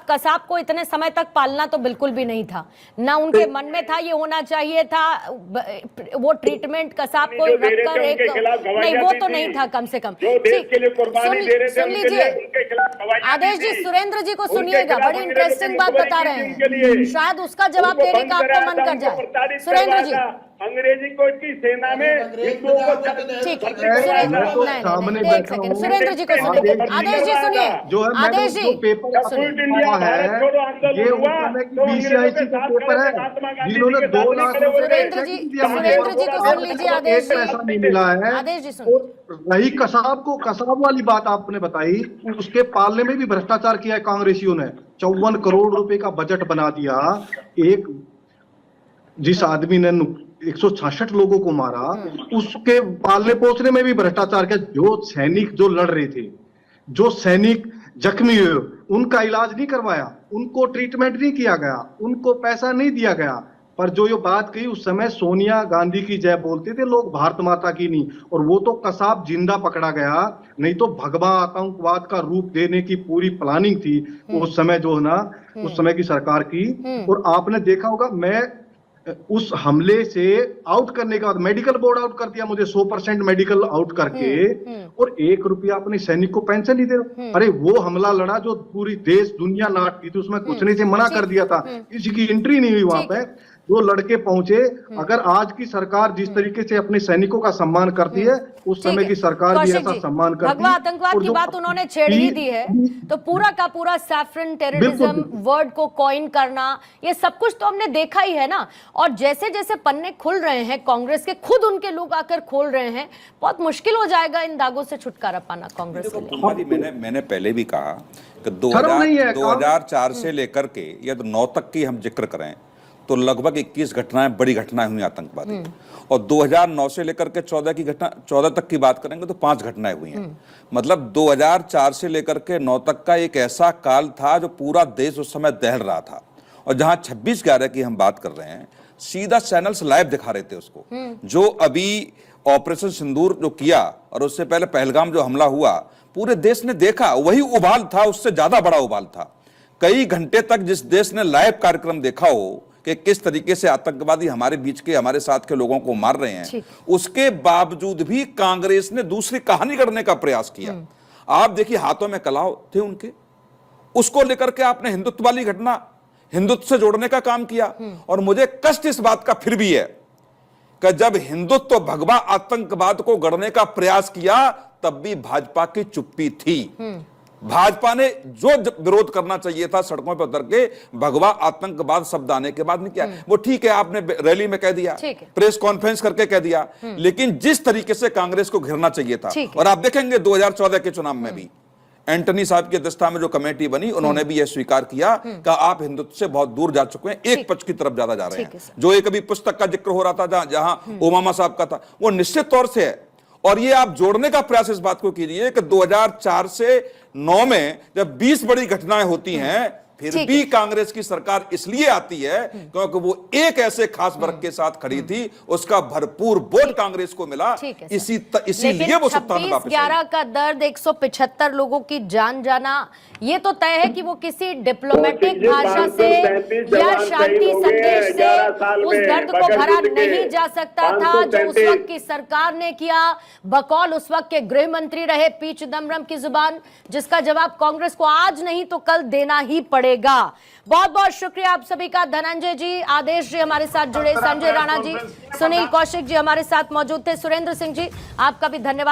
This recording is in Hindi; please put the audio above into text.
कसाब को इतने समय तक पालना तो बिल्कुल भी नहीं था, ना उनके मन में था ये होना चाहिए था। वो ट्रीटमेंट कसाब को रखकर एक नहीं, वो तो नहीं था कम से कम। सुन लीजिए आदेश जी, सुरेंद्र जी को सुनिएगा, बड़ी इंटरेस्टिंग बात बता रहे हैं, शायद उसका जवाब देने का आपका मन कर जाए। सुरेंद्र जी, अंग्रेजी को की सेना में हिंदुओं को ठीक है, एक सेकंड, सुरेंद्र जी को सुनिए। आदेश जी सुनिए, आदेश जी ये बीसीआईसी का पेपर है जिन्होंने 2 लाख सुरेंद्र जी को सुन लीजिए। आदेश जी, पैसा नहीं मिला है। आदेश जी सुनिए। रही कसाब वाली बात आपने बताई, उसके पालने में भी भ्रष्टाचार किया है कांग्रेसियों ने। 54 करोड़ रुपए का बजट बना दिया। एक जिस आदमी ने 166 लोगों को मारा, उसके पालने पोसने में भी भ्रष्टाचार किया। जो सैनिक जो लड़ रहे थे, जो सैनिक जख्मी हुए, उनका इलाज नहीं करवाया, उनको ट्रीटमेंट नहीं किया गया, उनको पैसा नहीं दिया गया। पर जो ये बात कही उस समय सोनिया गांधी की जय बोलते थे लोग, भारत माता की नहीं। और वो तो कसाब जिंदा पकड़ा गया, नहीं तो भगवा आतंकवाद का रूप देने की पूरी प्लानिंग थी उस समय, जो है ना, उस समय की सरकार की। और आपने देखा होगा, मैं उस हमले से आउट करने के बाद मेडिकल बोर्ड आउट कर दिया मुझे, 100% मेडिकल आउट करके, और 1 रुपया अपने सैनिक को पेंशन नहीं दे रहे। अरे वो हमला लड़ा जो पूरी देश दुनिया नाटती थी, उसमें कुछ नहीं से मना कर दिया था, किसी की एंट्री नहीं हुई वहां पे। जो लड़के पहुंचे, अगर आज की सरकार जिस तरीके से अपने सैनिकों का सम्मान करती है, उस समय की सरकार भी ऐसा सम्मान करती है। भगवा आतंकवाद की बात उन्होंने छेड़ ही दी है, तो पूरा का पूरा सैफरन टेररिज्म वर्ड को कॉइन करना, ये सब कुछ तो हमने देखा ही है ना। और जैसे जैसे पन्ने खुल रहे हैं कांग्रेस के, खुद उनके लोग आकर खोल रहे हैं, बहुत मुश्किल हो जाएगा इन दागों से छुटकारा पाना कांग्रेस के लिए। मैंने पहले भी कहा कि 2004 से लेकर के या 9 तक की हम जिक्र करें तो लगभग 21 घटनाएं, बड़ी घटनाएं हुई आतंकवादी। और 2009 से लेकर के 14 तक की बात करेंगे तो 5 घटनाएं हुई हैं। मतलब 2004 से लेकर के 9 तक का एक ऐसा काल था जो पूरा देश उस समय दहल रहा था। और जहां 26/11 की हम बात कर रहे हैं, सीधा चैनल्स लाइव दिखा रहे थे उसको। जो अभी ऑपरेशन सिंदूर जो किया और उससे पहले पहलगाम जो हमला हुआ, पूरे देश ने देखा, वही उबाल था, उससे ज्यादा बड़ा उबाल था। कई घंटे तक जिस देश ने लाइव कार्यक्रम देखा हो कि किस तरीके से आतंकवादी हमारे बीच के, हमारे साथ के लोगों को मार रहे हैं, उसके बावजूद भी कांग्रेस ने दूसरी कहानी करने का प्रयास किया। आप देखिए, हाथों में कलाव थे उनके, उसको लेकर के आपने हिंदुत्व वाली घटना, हिंदुत्व से जोड़ने का काम किया। और मुझे कष्ट इस बात का फिर भी है कि जब हिंदुत्व भगवा आतंकवाद को गढ़ने का प्रयास किया, तब भी भाजपा की चुप्पी थी। भाजपा ने जो विरोध करना चाहिए था सड़कों पर उतर के, भगवा आतंकवाद शब्द आने के बाद नहीं किया। वो ठीक है, आपने रैली में कह दिया, प्रेस कॉन्फ्रेंस करके कह दिया, लेकिन जिस तरीके से कांग्रेस को घेरना चाहिए था। और आप देखेंगे 2014 के चुनाव में भी एंटनी साहब की अध्यक्षता में जो कमेटी बनी, उन्होंने भी यह स्वीकार किया कि आप हिंदुत्व से बहुत दूर जा चुके हैं, एक पक्ष की तरफ ज्यादा जा रहे हैं। जो एक अभी पुस्तक का जिक्र हो रहा था जहां ओबामा साहब का था, वो निश्चित तौर से है। और ये आप जोड़ने का प्रयास इस बात को कीजिए कि 2004 से 9 में जब 20 बड़ी घटनाएं होती हैं, फिर भी कांग्रेस की सरकार इसलिए आती है क्योंकि वो एक ऐसे खास वर्ग के साथ खड़ी थी, उसका भरपूर वोट कांग्रेस को मिला, इसीलिए वो सत्ता में वापस आई। 26/11 का दर्द, 175 लोगों की जान जाना, ये तो तय है कि वो किसी डिप्लोमेटिक भाषा से या शांति संदेश से उस दर्द को भरा नहीं जा सकता था, जो उस वक्त की सरकार ने किया, बकौल उस वक्त के गृह मंत्री रहे पी चिदम्बरम की जुबान, जिसका जवाब कांग्रेस को आज नहीं तो कल देना ही पड़ेगा। बहुत बहुत शुक्रिया आप सभी का। धनंजय जी, आदेश जी हमारे साथ जुड़े, संजय राणा जी, सुनील कौशिक जी हमारे साथ मौजूद थे, सुरेंद्र सिंह जी आपका भी धन्यवाद।